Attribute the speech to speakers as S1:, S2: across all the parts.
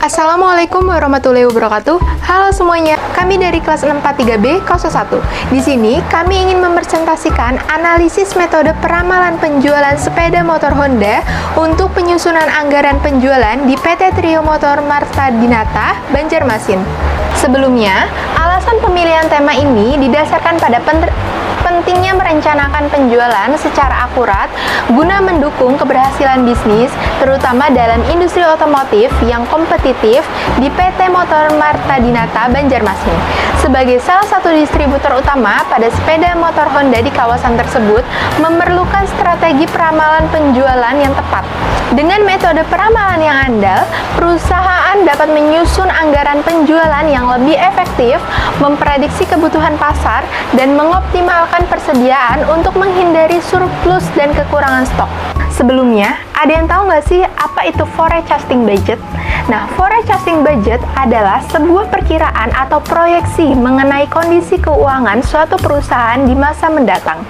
S1: Assalamualaikum warahmatullahi wabarakatuh. Halo semuanya, kami dari kelas 643B Koso 1. Di sini kami ingin mempresentasikan analisis metode peramalan penjualan sepeda motor Honda untuk penyusunan anggaran penjualan di PT Trio Motor Marta Dinata, Banjarmasin. Sebelumnya, alasan pemilihan tema ini didasarkan pada pentingnya merencanakan penjualan secara akurat guna mendukung keberhasilan bisnis, terutama dalam industri otomotif yang kompetitif di PT Motor Marta Dinata, Banjarmasin. Sebagai salah satu distributor utama pada sepeda motor Honda di kawasan tersebut, memerlukan strategi peramalan penjualan yang tepat. Dengan metode peramalan yang andal, perusahaan dapat menyusun anggaran penjualan yang lebih efektif, memprediksi kebutuhan pasar, dan mengoptimalkan persediaan untuk menghindari surplus dan kekurangan stok. Sebelumnya, ada yang tahu nggak sih apa itu forecasting budget? Nah, forecasting budget adalah sebuah perkiraan atau proyeksi mengenai kondisi keuangan suatu perusahaan di masa mendatang.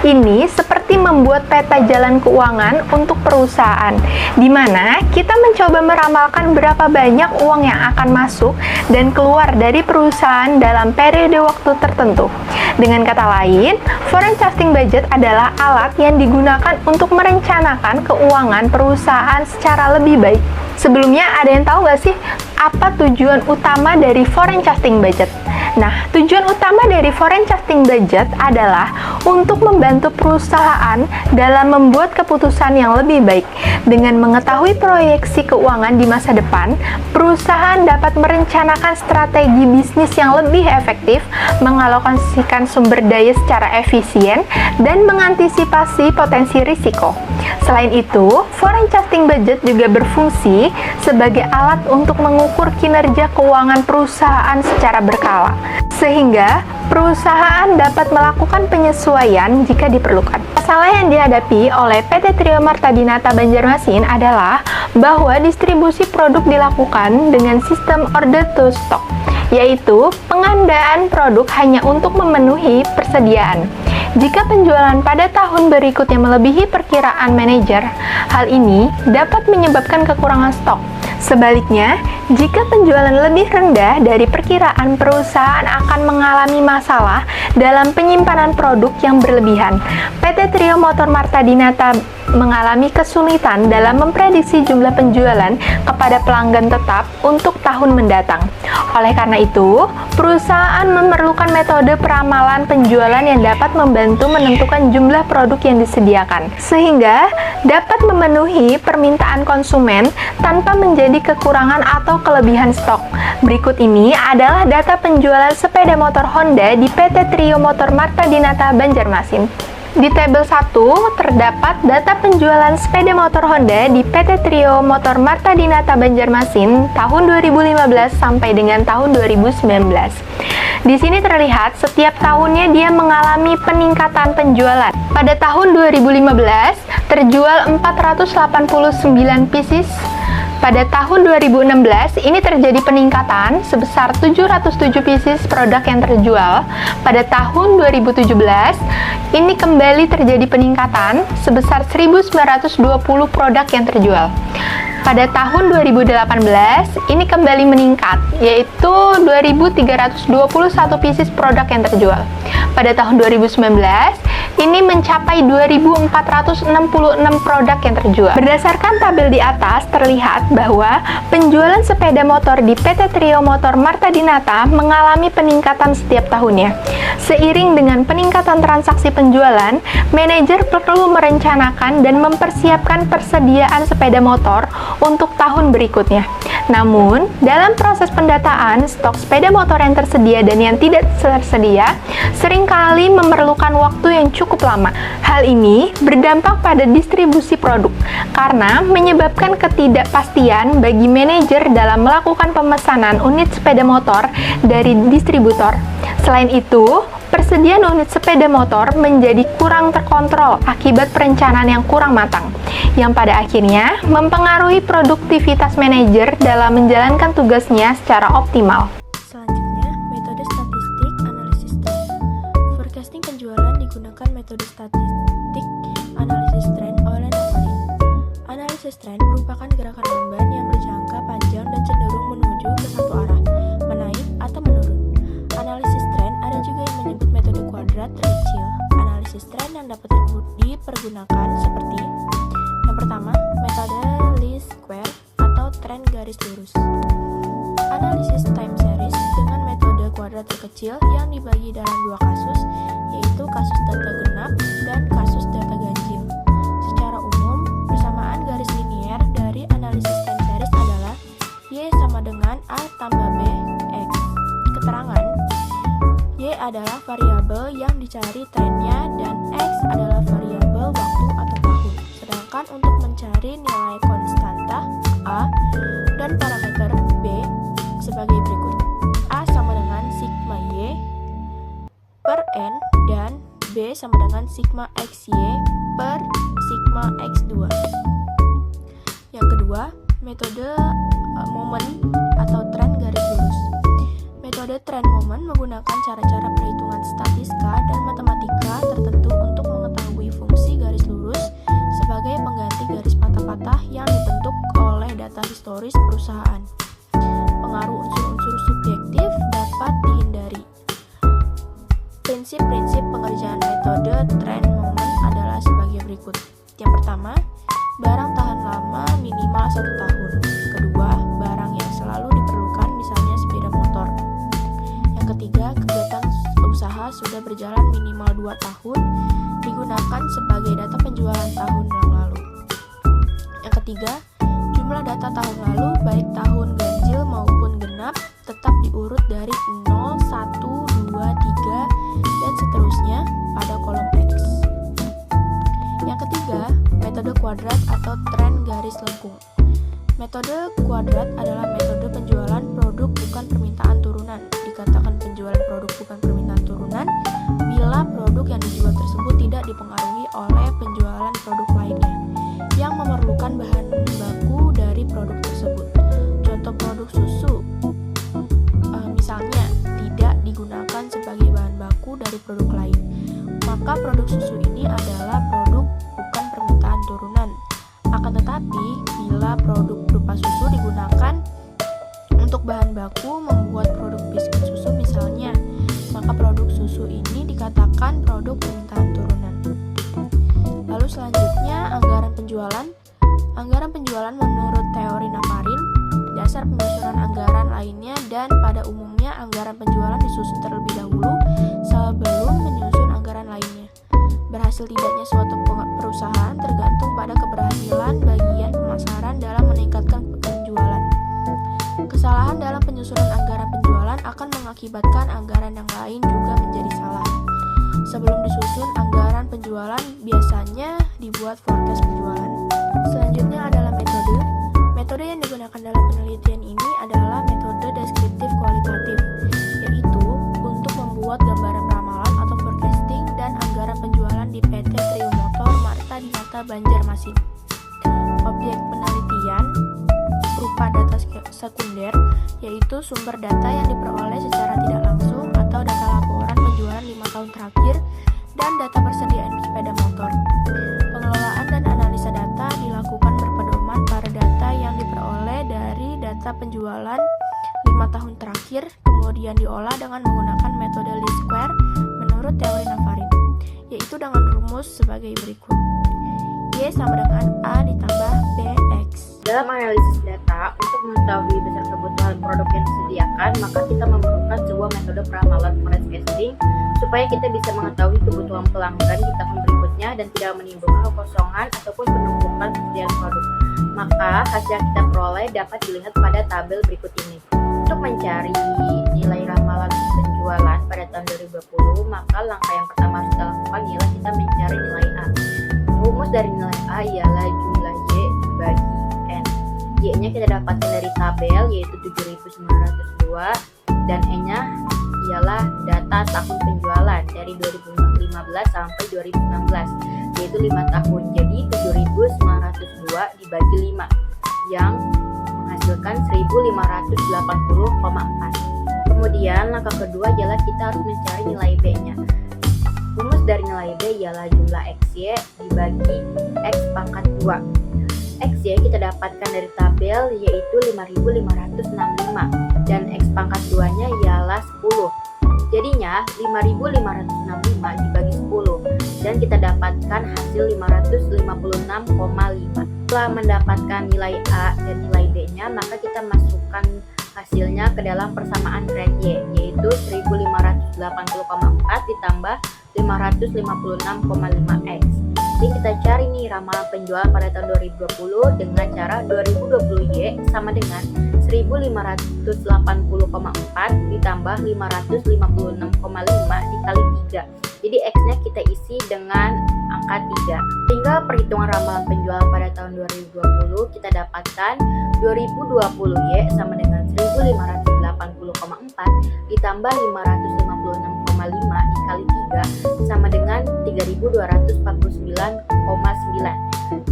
S1: Ini seperti membuat peta jalan keuangan untuk perusahaan, di mana kita mencoba meramalkan berapa banyak uang yang akan masuk dan keluar dari perusahaan dalam periode waktu tertentu. Dengan kata lain, forecasting budget adalah alat yang digunakan untuk merencanakan keuangan perusahaan secara lebih baik. Sebelumnya, ada yang tahu nggak sih apa tujuan utama dari forecasting budget? Nah, tujuan utama dari forecasting budget adalah untuk membantu perusahaan dalam membuat keputusan yang lebih baik. Dengan mengetahui proyeksi keuangan di masa depan, perusahaan dapat merencanakan strategi bisnis yang lebih efektif, mengalokasikan sumber daya secara efisien, dan mengantisipasi potensi risiko. Selain itu, forecasting budget juga berfungsi sebagai alat untuk mengukur kinerja keuangan perusahaan secara berkala, sehingga perusahaan dapat melakukan penyesuaian jika diperlukan. Masalah yang dihadapi oleh PT Trio Marta Dinata Banjarmasin adalah bahwa distribusi produk dilakukan dengan sistem order to stock, yaitu pengandaan produk hanya untuk memenuhi persediaan. Jika penjualan pada tahun berikutnya melebihi perkiraan manajer, hal ini dapat menyebabkan kekurangan stok. Sebaliknya, jika penjualan lebih rendah dari perkiraan, perusahaan akan mengalami masalah dalam penyimpanan produk yang berlebihan. PT Trio Motor Marta Dinata mengalami kesulitan dalam memprediksi jumlah penjualan kepada pelanggan tetap untuk tahun mendatang. Oleh karena itu, perusahaan memerlukan metode peramalan penjualan yang dapat membantu menentukan jumlah produk yang disediakan, sehingga dapat memenuhi permintaan konsumen tanpa menjadi kekurangan atau kelebihan stok. Berikut ini adalah data penjualan sepeda motor Honda di PT Trio Motor Marta Dinata Banjarmasin. Di tabel 1 terdapat data penjualan sepeda motor Honda di PT Trio Motor Marta Dinata Banjarmasin tahun 2015 sampai dengan tahun 2019. Di sini terlihat setiap tahunnya dia mengalami peningkatan penjualan. Pada tahun 2015 terjual 489 pieces. Pada tahun 2016, ini terjadi peningkatan sebesar 707 pieces produk yang terjual. Pada tahun 2017, ini kembali terjadi peningkatan sebesar 1.920 produk yang terjual. Pada tahun 2018, ini kembali meningkat, yaitu 2.321 pieces produk yang terjual. Pada tahun 2019, ini mencapai 2.466 produk yang terjual. Berdasarkan tabel di atas, terlihat bahwa penjualan sepeda motor di PT Trio Motor Marta Dinata mengalami peningkatan setiap tahunnya. Seiring dengan peningkatan transaksi penjualan, manajer perlu merencanakan dan mempersiapkan persediaan sepeda motor untuk tahun berikutnya. Namun, dalam proses pendataan, stok sepeda motor yang tersedia dan yang tidak tersedia seringkali memerlukan waktu yang cukup lama. Hal ini berdampak pada distribusi produk karena menyebabkan ketidakpastian bagi manajer dalam melakukan pemesanan unit sepeda motor dari distributor. Selain itu, persediaan unit sepeda motor menjadi kurang terkontrol akibat perencanaan yang kurang matang, yang pada akhirnya mempengaruhi produktivitas manajer dalam menjalankan tugasnya secara optimal.
S2: Selanjutnya, metode statistik analisis tren. Forecasting penjualan digunakan metode statistik analisis tren oleh Napoleon. Analisis tren merupakan gerakan lamban yang berjangka panjang dan cenderung kuadrat terkecil. Analisis tren yang dapat dipergunakan seperti yang pertama, metode least square atau tren garis lurus. Analisis time series dengan metode kuadrat terkecil yang dibagi dalam dua kasus, yaitu kasus data genap dan kasus data ganjil. Secara umum, persamaan garis linier dari analisis time series adalah Y sama dengan A tambah B X. Keterangan, Y adalah variabel yang dicari trennya dan X adalah variabel waktu atau tahun. Sedangkan untuk mencari nilai konstanta A dan parameter B sebagai berikut. A sama dengan sigma Y per N dan B sama dengan sigma XY per sigma X2. Yang kedua, metode momen atau tren garis lurus. Metode tren momen menggunakan cara-cara perhitungan statistika dan matematika tertentu untuk mengetahui fungsi garis lurus sebagai pengganti garis patah-patah yang dibentuk oleh data historis perusahaan. Pengaruh unsur-unsur subjektif dapat dihindari. Prinsip-prinsip pengerjaan metode tren momen adalah sebagai berikut. Yang pertama, barang tahan lama minimal 1 tahun. Kedua, barang yang selalu diperlukan misalnya sepeda motor. Yang ketiga, kegiatan usaha sudah berjalan minimal 2 tahun digunakan sebagai data penjualan tahun yang lalu. Yang ketiga, jumlah data tahun lalu baik tahun ganjil maupun genap tetap diurut dari 0, 1, 2, 3, dan seterusnya pada kolom X. Yang ketiga, metode kuadrat atau tren garis lengkung. Metode kuadrat adalah metode penjualan produk bukan permintaan turunan. Dikatakan penjualan produk bukan permintaan turunan bila produk yang dijual tersebut tidak dipengaruhi oleh penjualan produk lainnya yang memerlukan bahan baku dari produk tersebut. Contoh produk susu misalnya tidak digunakan sebagai bahan baku dari produk lain, maka produk susu ini adalah produk bukan permintaan turunan. Akan tetapi, bila produk berupa susu digunakan untuk bahan baku membuat produk biskuit susu misalnya, maka produk susu ini dikatakan produk permintaan turunan. Lalu selanjutnya, anggaran penjualan. Anggaran penjualan menurut teori Navarin, dasar penyusunan anggaran lainnya, dan pada umumnya anggaran penjualan disusun terlebih dahulu sebelum menyusun anggaran lainnya. Berhasil tidaknya suatu perusahaan tergantung pada keberhasilan bagian pemasaran dalam meningkatkan penjualan. Kesalahan dalam penyusunan anggaran penjualan akan mengakibatkan anggaran yang lain juga menjadi salah. Sebelum disusun anggaran penjualan, biasanya dibuat forecast penjualan. Selanjutnya adalah metode. Metode yang digunakan dalam penelitian ini adalah metode deskriptif kualitatif, yaitu untuk membuat gambaran ramalan atau forecasting dan anggaran penjualan di PT Trio Motor Marta Dinata Banjarmasin. Objek penelitian berupa data sekunder, yaitu sumber data yang diperoleh secara tidak langsung atau data laporan penjualan 5 tahun terakhir dan data persediaan sepeda motor. Pengelolaan dan analisa data dilakukan berpedoman pada data yang diperoleh dari data penjualan 5 tahun terakhir, kemudian diolah dengan menggunakan metode least square menurut teori Navarin, yaitu dengan rumus sebagai berikut. Y sama dengan A ditambah BX.
S3: Dalam analisis data, untuk mengetahui besar kebutuhan produk yang disediakan, maka kita memerlukan sebuah metode peramalan forecasting supaya kita bisa mengetahui kebutuhan pelanggan di tahun berikutnya dan tidak menimbulkan kekosongan ataupun penumpukan persediaan produk. Maka hasil yang kita peroleh dapat dilihat pada tabel berikut ini. Untuk mencari nilai ramalan penjualan pada tahun 2020, maka langkah yang pertama harus kita lakukan ialah kita mencari nilai A. Rumus dari nilai A ialah jumlah Y dibagi N. Y-nya kita dapatkan dari tabel yaitu 7.902 dan N-nya ialah data tahun penjualan dari 2015 sampai 2016 yaitu 5 tahun. Jadi 7.902 dibagi 5 yang menghasilkan 1.580,4. Kemudian langkah kedua ialah kita harus mencari nilai B-nya. Rumus dari nilai B ialah jumlah XY dibagi X pangkat 2. XY kita dapatkan dari tabel yaitu 5.565 dan X pangkat 2 nya ialah 10. Jadinya 5.565 dibagi 10 dan kita dapatkan hasil 556,5. Setelah mendapatkan nilai A dan nilai D-nya, maka kita masukkan hasilnya ke dalam persamaan tren Y, yaitu 1.580,4 ditambah 556,5X. Jadi kita cari nih ramalan penjualan pada tahun 2020 dengan cara 2020Y sama dengan 1580,4 ditambah 556,5 dikali 3. Jadi X-nya kita isi dengan angka 3. Tinggal perhitungan ramalan penjualan pada tahun 2020 kita dapatkan 2020Y sama dengan 1580,4 ditambah 556,5 dikali 3 sama dengan 3249,9,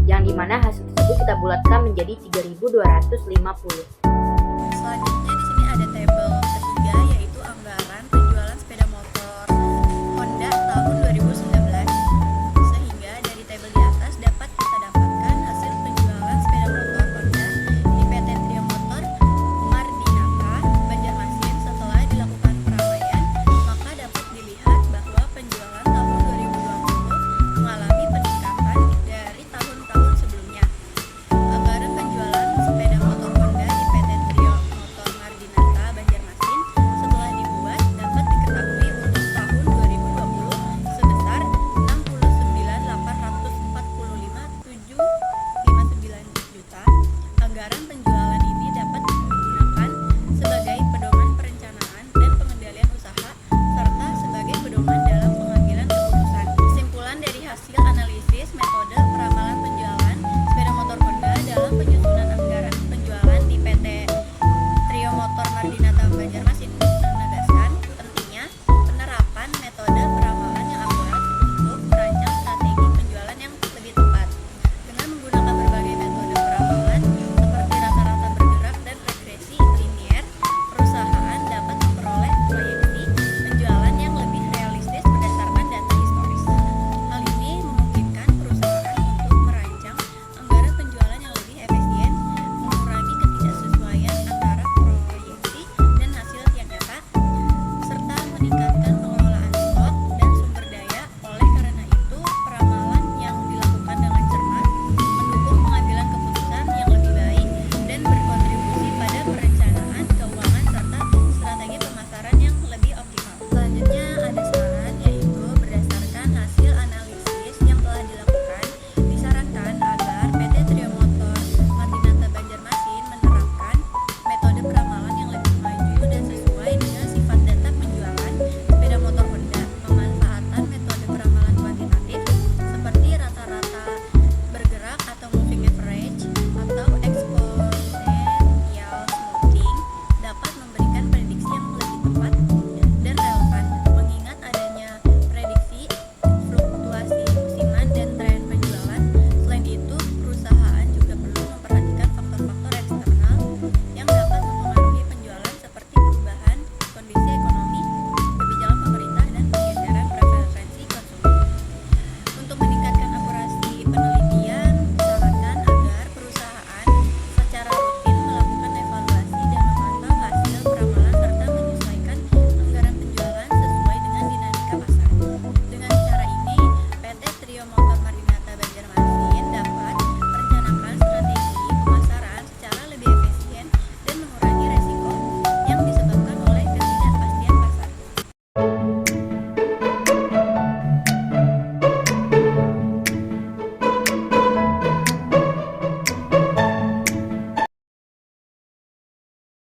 S3: yang dimana hasil tersebut kita bulatkan menjadi 3250.
S2: Selanjutnya